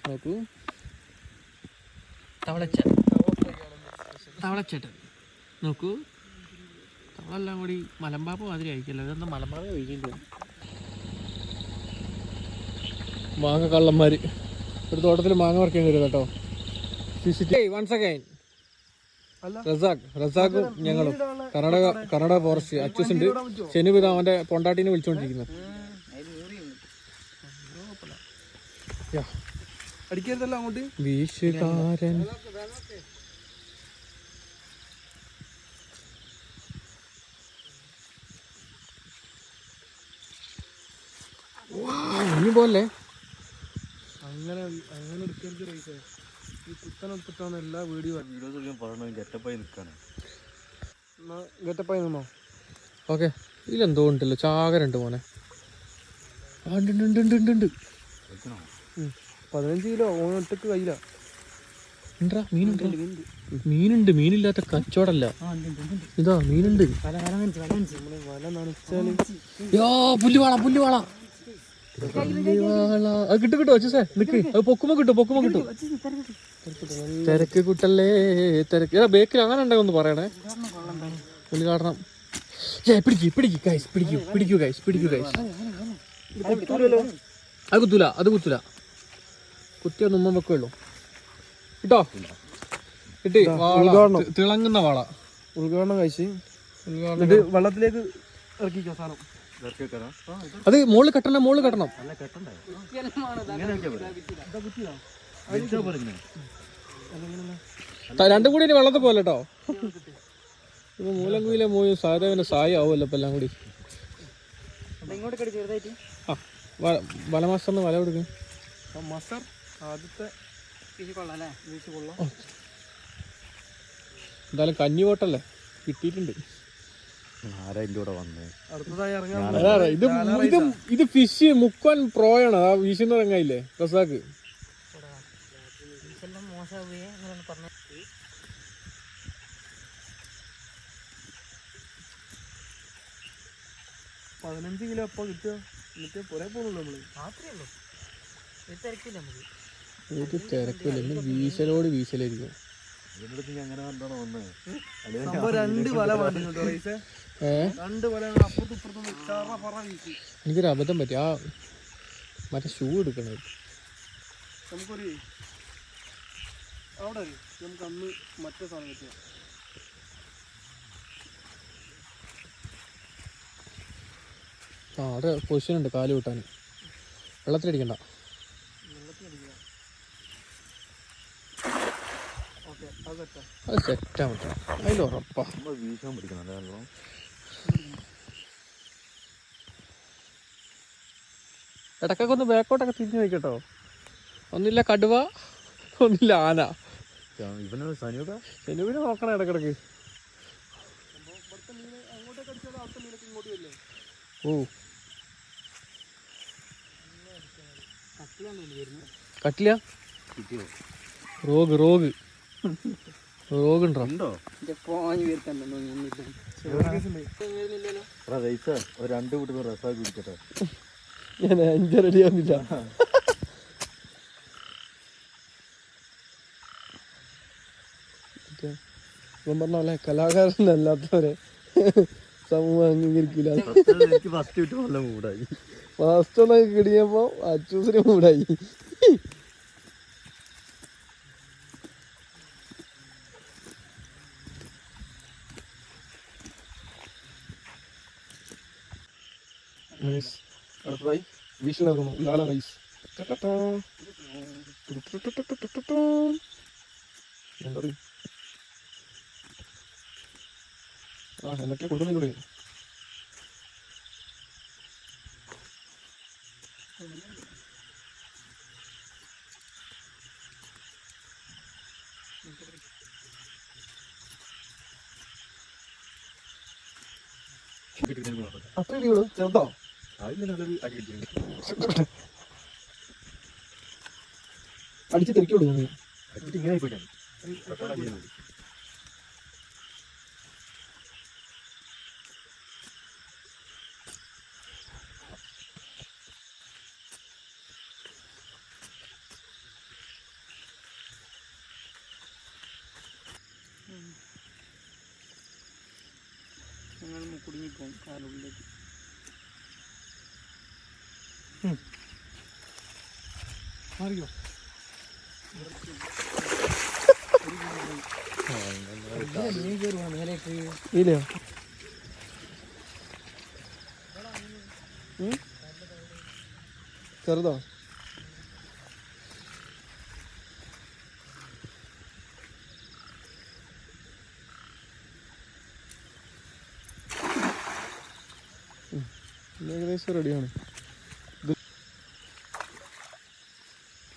നോക്കൂ, തവളച്ചേട്ടൻ നോക്കൂ. തവളെല്ലാം കൂടി മലമ്പാപ്പ മാതിരി അയക്കല്ലോ. ഇതെന്താ മലമ്പാപ്പ ഒഴിക്കേണ്ടി വരും. മാങ്ങ കള്ളന്മാർ ഒരു തോട്ടത്തിൽ മാങ്ങ പറിക്കാൻ വരും കേട്ടോ. വൺസ് അഗൈൻ റസാഖും ഞങ്ങളും കർണാടക ഫോറസ്റ്റ് അച്യുസുണ്ട്. ശനിപിത അവന്റെ പൊണ്ടാട്ടിനെ വിളിച്ചോണ്ടിരിക്കുന്നത്. അടിക്കരുതല്ലോ അങ്ങോട്ട്. വീശുകാരൻ ഇനി പോലെ അങ്ങനെ എടുക്കരുത് റൈസേ. ഈ കുത്തനെടുത്തിട്ടാണ് എല്ലാ വീഡിയോസ് പറയണത്. ഗെറ്റപ്പായി നിന്നോ. ഓക്കെ, ഇതിലെന്തോ ഉണ്ടല്ലോ, ചാകരുണ്ട് മോനെ. ഉണ്ട് 15 കിലോ ഒറ്റക്ക് കയ്യില. മീനുണ്ട്. മീനില്ലാത്ത കച്ചവടല്ല. ഇതാ മീനുണ്ട്. പുല്ലുവാള അത് കിട്ടോ അച്ഛസേ. നിക്ക്, അത് പൊക്കുമ്പോ കിട്ടും. തിരക്ക് കുട്ടല്ലേ തിരക്ക്. ബേക്കിൽ അങ്ങനെ ഉണ്ടെങ്കിൽ ഒന്ന് പറയണേ. പുല്ല് കാണണം. പിടിക്കൂ ഗൈസ്. അത് കുത്തൂല. കുത്തിയ ഉമ്മ വെക്കുള്ളൂ കേട്ടോ. കിട്ടി തിളങ്ങുന്ന വാള. ഉദ്ഘാടനം കഴിച്ച് വെള്ളത്തിലേക്ക് ഇറക്കിക്കോ സാധനം. അത് മോള് കെട്ടണം. രണ്ടും കൂടി ഇനി വെള്ളത്തിൽ പോലെ കേട്ടോ. ഇപ്പൊ മൂലങ്കുയിലെ മോയും സാധവന്റെ സായി ആവുമല്ലോ ഇപ്പൊ എല്ലാം കൂടി. വലമാസ്റ്ററിന് വല കൊടുക്കും. എന്തായാലും കഞ്ഞി പോട്ടല്ലേ കിട്ടിയിട്ടുണ്ട്. ഇത് ഫിഷ് മുക്കാൻ പ്രോയാണ്. ആ വീശുന്ന ഇറങ്ങായില്ലേ റസാക്ക്. $15 കിലോ അപ്പൊ കിട്ടുക. എന്നിട്ട് പുറേ പോകുന്നുള്ളൂ നമ്മള്. ഒരു തിരക്കില്ല. ഇന്ന് വീശലായിരിക്കും. എനിക്കൊരു അബദ്ധം പറ്റി. ആ മറ്റേ ഷൂ എടുക്കണത്. നമുക്കൊരു അവിടെ നമുക്ക് അന്ന് മറ്റേ സാധനം കിട്ടിയ അവിടെ പൊസിഷൻ ഉണ്ട് കാല് കൂട്ടാൻ. വെള്ളത്തിലടിക്കണ്ട. അത് സെറ്റാ പറ്റും. അതിലുറപ്പാ. ഇടക്കൊക്കെ ഒന്ന് ബാക്കോട്ടൊക്കെ തിരിഞ്ഞു നോക്കട്ടോ. ഒന്നില്ല കടുവ, ഒന്നില്ല ആന. ശനുവിനെ നോക്കണം ഇടക്കിടക്ക്. ഓ കട്ടില റോഗ് ഉണ്ടോ? രണ്ട് കൂട്ടുന്ന റസാക്കി കുടിക്കട്ടെ. ഞാൻ 5 റെഡിയാവുന്നില്ല. ഞാൻ പറഞ്ഞ കലാകാരനല്ലാത്തവരെ സമൂഹം അംഗീകരിക്കില്ല. ഫസ്റ്റ് ഒന്നൊക്കെ കിടിയപ്പോ അച്ചൂസിന് മൂടായി. എന്തൊക്കെ കൊടുക്കുന്നില്ലേ? അത്ര ചെറുതോ? അടിച്ച് തെറിക്കോളൂ. ഇങ്ങനെ പോയിട്ടാണ് ഇപ്പം കാലുള്ളിലേക്ക്. മാറിയോ? ഇല്ലയോ? ചെറുതോ? ഏകദേശം റെഡിയാണ്.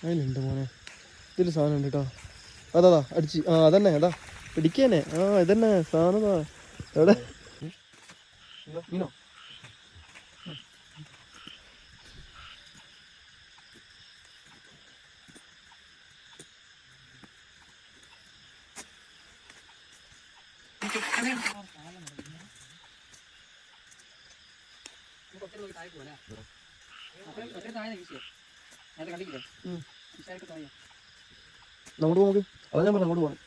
അതിലുണ്ട് മോനെ, ഇതിൽ സാധനം ഉണ്ട് കേട്ടോ. അതാ അടിച്ച്, ആ അതന്നെ, അതാ പിടിക്കാനെ. ആ ഇതന്നെ സാധനം. എവിടെ മീനോ? അങ്ങോട്ട് നോക്ക്. അതാ ഞാൻ പറഞ്ഞു, അങ്ങോട്ട് പോകണം.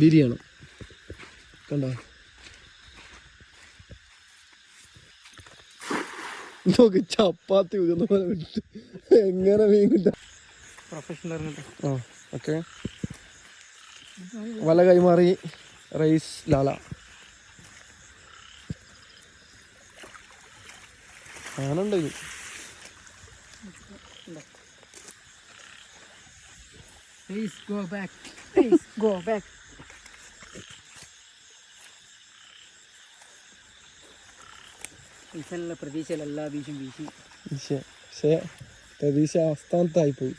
ബിരിയാണി കണ്ടോ? നോക്ക്, ചപ്പാത്തി വെക്കുന്ന പോലെ വിട്ട് എങ്ങനെ മീൻ കിട്ടാ. പ്രൊഫഷണൽ. ആ ഓക്കെ. വല കൈമാറി റൈസ് ലാല. ആനുണ്ട് ഇത്. Please go back. Please go back. ഈശ്വരനുള്ള പ്രതീക്ഷയിലല്ല വീശും വീശി. പക്ഷേ പ്രതീക്ഷ ആസ്ഥാനത്തായിപ്പോയി.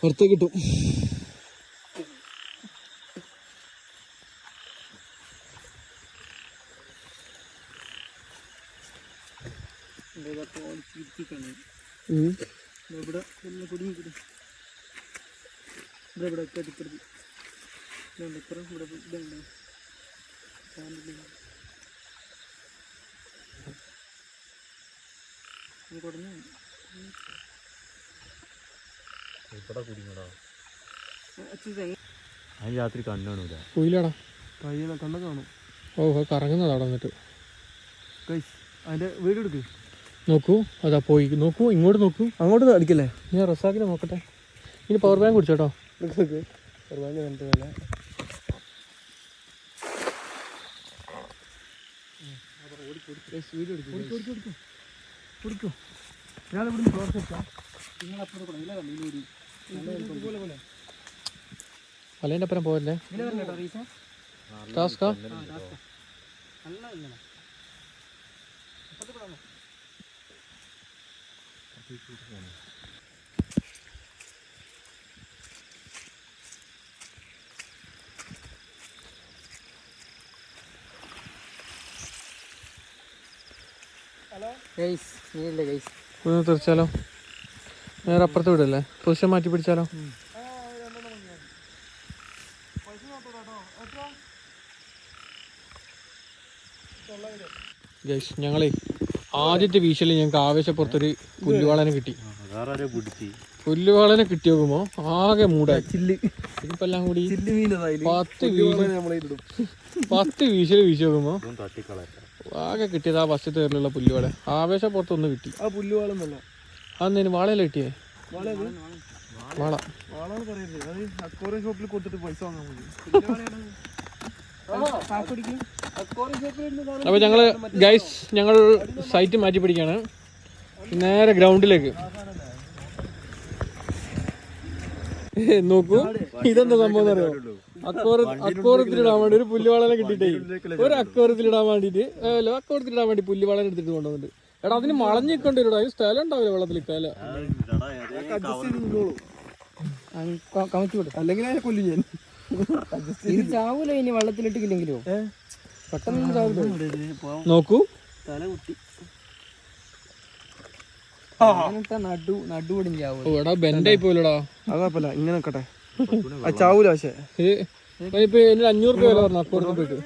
പുറത്ത് കിട്ടും. ഇവിടെ കുടുങ്ങി കിട്ടും. ഇവിടെ കെട്ടിക്കിടത്തി ഇപ്പുറം ഇവിടെ ഇതുണ്ട്. കൊടുങ്ങി ഇവിടെ കുടിക്കണോ? അതിന് രാത്രി കണ്ണു കാണൂല. പോയില്ലാടാ, കയ്യിൽ കണ്ണൊക്കെ കാണും. ഓ കറങ്ങുന്നതാ അവിടെ വന്നിട്ട്. അതിന്റെ വീഡിയോ എടുക്ക്. നോക്കൂ, അതാ പോയി. നോക്കൂ, ഇങ്ങോട്ട് നോക്കൂ. അങ്ങോട്ട് അടിക്കല്ലേ? ഞാൻ റസാക്കിനെ നോക്കട്ടെ. ഇനി പവർ ബാങ്ക് കുടിച്ചോട്ടോ. അലേൻ്റെ അപ്പുറം പോയല്ലേ? ടാസ്കാ? ഒന്ന് തെറിച്ചാലോ? നേരെ അപ്പുറത്ത് വിടല്ലേ? പൊസിഷൻ മാറ്റി പിടിച്ചാലോ? ഗൈസ്, ഞങ്ങളെ ആദ്യത്തെ വീശിൽ ഞങ്ങൾക്ക് ആവേശപ്പുറത്തൊരു പുല്ലുവാളനെ കിട്ടി. പുല്ലുവാളനെ കിട്ടി നോക്കുമ്പോ ആകെ മൂടായി. ഇപ്പൊ എല്ലാം കൂടി 10 വീശിൽ വീശി നോക്കുമ്പോ ആകെ കിട്ടിയത് ആ വശത്ത് കയറിലുള്ള പുല്ലുവാള. ആവേശപ്പുറത്തൊന്ന് കിട്ടി. ആ പുല്ലുവാളൊന്നല്ല, അന്നേന് വാളയല്ല കിട്ടിയേ. വാള അക്വേറിയം ഷോപ്പിൽ കൊടുത്തിട്ട് പൈസ വാങ്ങാൻ മതി. അപ്പോൾ ഞങ്ങൾ സൈറ്റ് മാറ്റി പിടിക്കുകയാണ്. നേരെ ഗ്രൗണ്ടിലേക്ക്. നോക്കൂ, ഇതെന്താ സംഭവം എന്നറിയോ? അക്വേറിയത്തിലിടാൻ വേണ്ടി ഒരു പുല്ലുവാളനെ കിട്ടിയിട്ടേ, ഒരു അക്വേറിയത്തിലിടാൻ വേണ്ടിയിട്ട് അക്വേറിയത്തിലിടാൻ വേണ്ടി പുല്ലുവാളനെ എടുത്തിട്ട് കൊണ്ടുവന്നിട്ട്. എടാ, അതിന് വളഞ്ഞു നിൽക്കേണ്ടി വരും. അതിന് സ്ഥലം ഉണ്ടാവില്ല വെള്ളത്തിൽ നിൽക്കാല്ല. അല്ലെങ്കിൽ അതിനെ കൊല്ലു ഞാൻ. ഇത് ചാവൂല ഇനി വെള്ളത്തിലിട്ടില്ലെങ്കിലോ? പെട്ടെന്ന് ചാവൂല. നോക്കൂ, തല കുട്ടി. നടുപൊടിയും ചാവൂല. എടാ ബെൻഡായി പോയില്ലടാ. അത് കുഴപ്പമില്ല, ഇങ്ങനെ നിൽക്കട്ടെ. അത് ചാവൂല. പക്ഷേ ഇപ്പൊ എനിക്ക് 500 രൂപ വില പറഞ്ഞു അക്വേറിയത്തിൽ പോയിട്ട്.